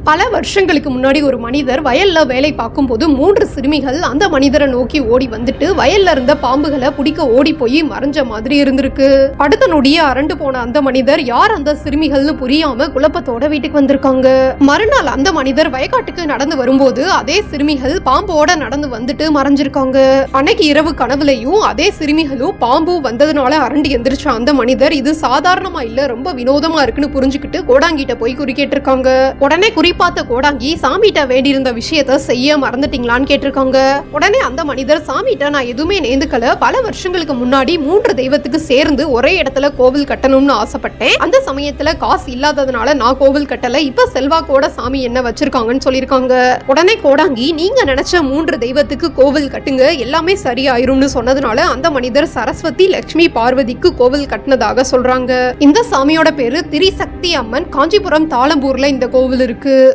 பல வருஷங்களுக்கு முன்னாடி ஒரு மனிதர் வயல்ல வேலை பார்க்கும் போது 3 சிறுமிகள் அந்த மனிதரை நோக்கி ஓடி வந்துட்டு வயல்ல இருந்த பாம்புகளை பிடிக்க ஓடி போய் மறைஞ்ச மாதிரி இருந்திருக்கு. அடுத்த நொடியே அரண்டு போன அந்த மனிதர் யார் அந்த சிறுமிகள்னு புரியாம குழப்பத்தோட வீட்டுக்கு வந்திருக்காங்க. மறுநாள் அந்த மனிதர் வயக்காட்டுக்கு நடந்து வரும்போது அதே சிறுமிகள் பாம்போட நடந்து வந்துட்டு மறைஞ்சிருக்காங்க. அன்னைக்கு இரவு கனவுலையும் அதே சிறுமிகளும் பாம்பு வந்ததுனால அரண்டு எந்திரிச்ச அந்த மனிதர் இது சாதாரணமா இல்ல ரொம்ப வினோதமா இருக்குன்னு புரிஞ்சுக்கிட்டு கோடாங்கிட்ட போய் குறிக்கிட்டு இருக்காங்க. உடனே குறிப்பாத்த கோடாங்கி சாமிகிட்ட வேண்டியிருந்த விஷயத்த செய்ய மறந்துட்டீங்களான்னு கேட்டிருக்காங்க. உடனே அந்த மனிதர் சாமிகிட்ட நான் எதுவுமே நேர்ந்துக்கல, பல வருஷங்களுக்கு முன்னாடி 3 தெய்வத்துக்கு சேர்ந்து ஒரே இடத்துல கோவில் கட்டணும்னு ஆசைப்பட்டேன். அந்த சமயத்துல காசு இல்லாததுனால நான் கோவில் கட்டல, இப்ப செல்வாக்கோட சாமி என்ன வச்சிருக்காங்கன்னு சொல்லியிருக்காங்க. உடனே கோடாங்கி நீங்க நினைச்ச 3 தெய்வத்துக்கு கோவில் கட்டுங்க எல்லாமே சரியாயிரும்னு சொன்னதுனால அந்த மனிதர் சரஸ்வதி லட்சுமி பார்வதிக்கு கோவில் கட்டினதாக சொல்றாங்க. இந்த சாமியோட பேரு திரிசக்தி அம்மன். காஞ்சிபுரம் தாளம்பூர்ல இந்த கோவில் இருக்கு.